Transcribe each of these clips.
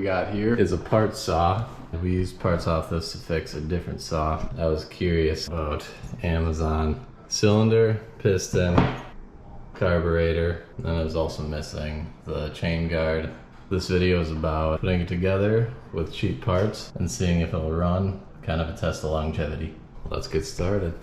we got here is a part saw. We used parts off this to fix a different saw. I was curious about Amazon. Cylinder, piston, carburetor, and I was also missing the chain guard. This video is about putting it together with cheap parts and seeing if it'll run, kind of a test of longevity. Let's get started.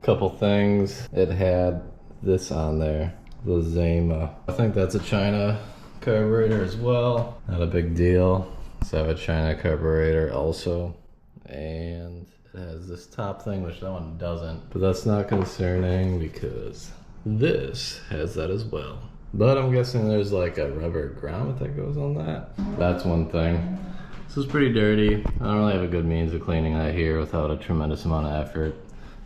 Couple things, it had this on there, the Zama. I think that's a China carburetor as well, not a big deal. So I have a China carburetor also, and it has this top thing, which that one doesn't, but that's not concerning because this has that as well. But I'm guessing there's like a rubber grommet that goes on that. That's one thing. This is pretty dirty. I don't really have a good means of cleaning that here without a tremendous amount of effort.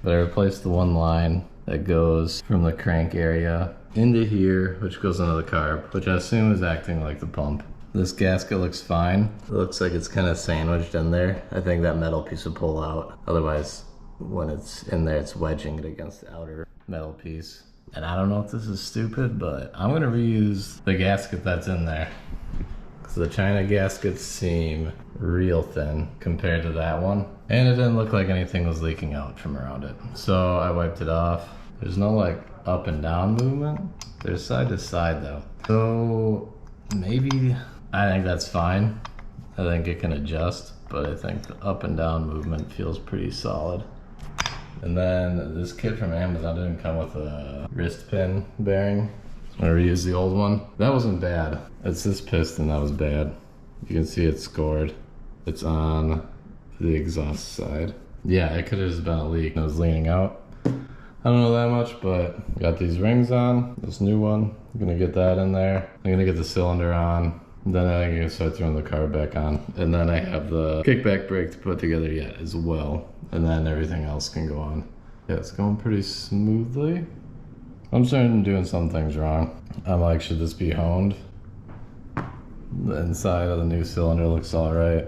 But I replaced the one line that goes from the crank area into here, which goes into the carb, which I assume is acting like the pump. This gasket looks fine. It looks like it's kind of sandwiched in there. I think that metal piece will pull out. Otherwise, when it's in there, it's wedging it against the outer metal piece. And I don't know if this is stupid, but I'm gonna reuse the gasket that's in there. Because the China gaskets seem real thin compared to that one. And it didn't look like anything was leaking out from around it. So I wiped it off. There's no like up and down movement. There's side to side though. So maybe, I think that's fine. I think it can adjust, but I think the up and down movement feels pretty solid. And then this kit from Amazon didn't come with a wrist pin bearing. I reused the old one. That wasn't bad. It's this piston that was bad. You can see it's scored. It's on the exhaust side. Yeah, it could have just been a leak. It was leaning out. I don't know that much, but got these rings on. This new one, I'm gonna get that in there. I'm gonna get the cylinder on. Then I'm gonna start throwing the carb back on. And then I have the kickback brake to put together yet as well. And then everything else can go on. Yeah, it's going pretty smoothly. I'm starting doing some things wrong. I'm like, should this be honed? The inside of the new cylinder looks all right.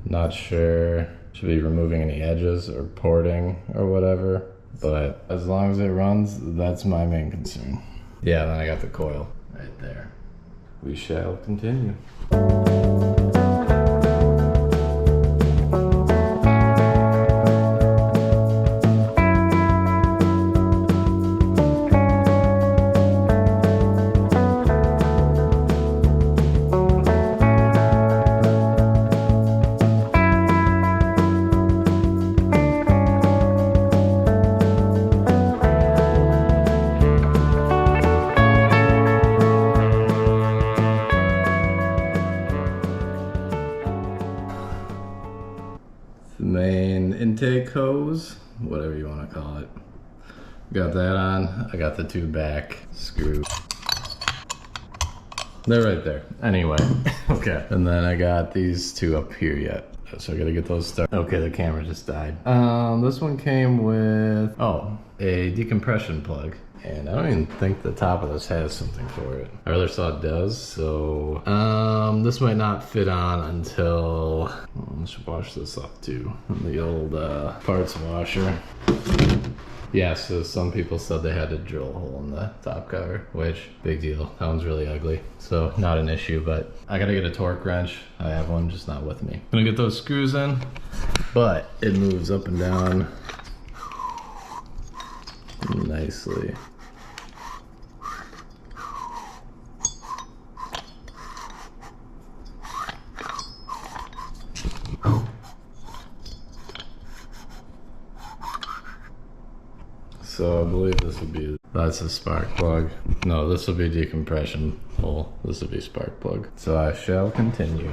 Not sure, should be removing any edges or porting or whatever. But as long as it runs, that's my main concern. Yeah, then I got the coil right there. We shall continue. The main intake hose, whatever you want to call it. Got that on. I got the two back screws. They're right there. Anyway, okay. And then I got these two up here yet. So I gotta get those started. Okay, the camera just died. This one came with, a decompression plug. And I don't even think the top of this has something for it. I rather saw it does, so this might not fit on until, I should wash this off too. The old parts washer. Yeah, so some people said they had to drill a hole in the top cover, which, big deal. That one's really ugly, so not an issue, but I gotta get a torque wrench. I have one, just not with me. Gonna get those screws in, but it moves up and down nicely. So I believe this would be, that's a spark plug. No, this will be decompression hole. This will be spark plug. So I shall continue.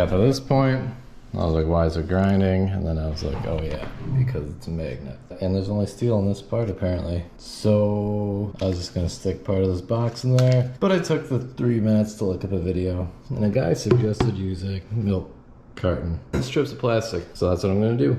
got to this point, I was like, why is it grinding? And then I was like, oh yeah, because it's a magnet. And there's only steel in this part apparently. So I was just gonna stick part of this box in there. But I took the 3 minutes to look up a video, and a guy suggested using milk carton strips of plastic. So that's what I'm gonna do.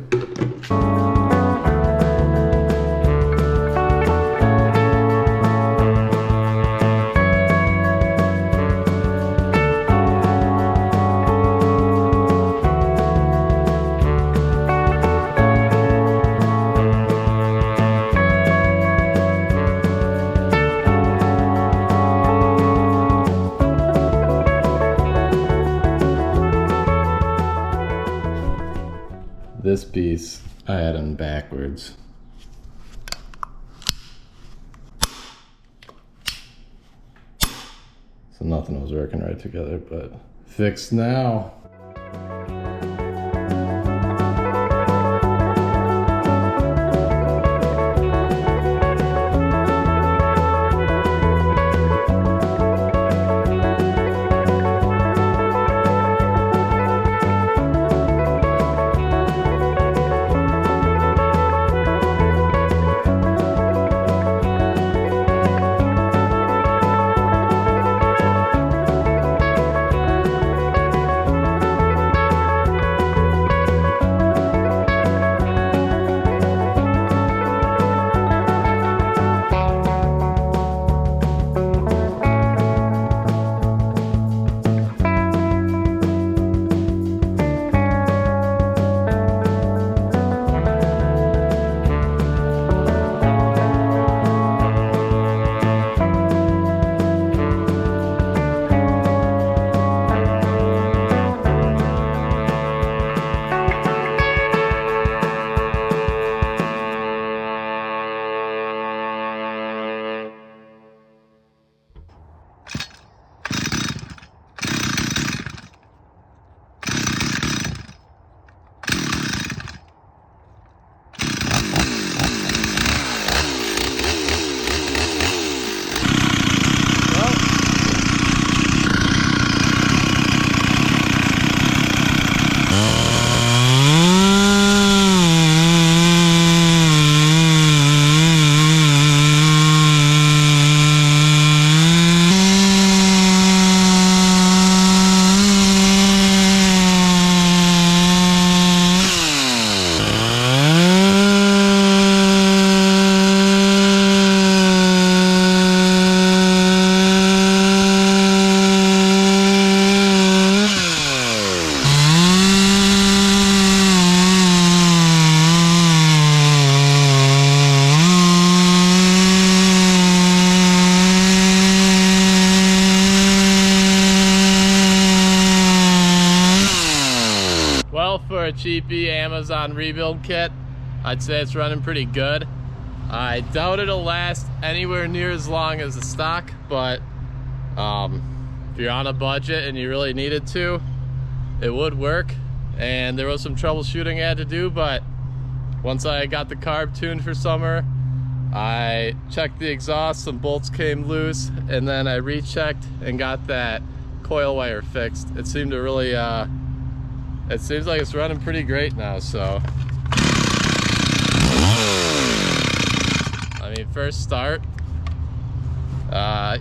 This piece, I had them backwards. So nothing was working right together, but fixed now. For a cheapy Amazon rebuild kit, I'd say it's running pretty good. I doubt it'll last anywhere near as long as the stock, but if you're on a budget and you really needed to, it would work. And there was some troubleshooting I had to do, but once I got the carb tuned for summer, I checked the exhaust, some bolts came loose, and then I rechecked and got that coil wire fixed. It seemed to really it seems like it's running pretty great now, so. I mean, first start,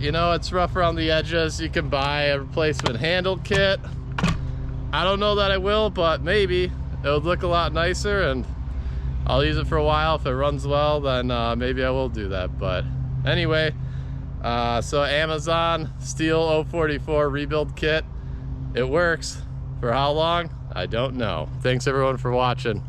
you know, it's rough around the edges. You can buy a replacement handle kit. I don't know that I will, but maybe. It would look a lot nicer, and I'll use it for a while. If it runs well, then maybe I will do that. But anyway, so Amazon Steel 044 rebuild kit. It works. For how long? I don't know. Thanks everyone for watching.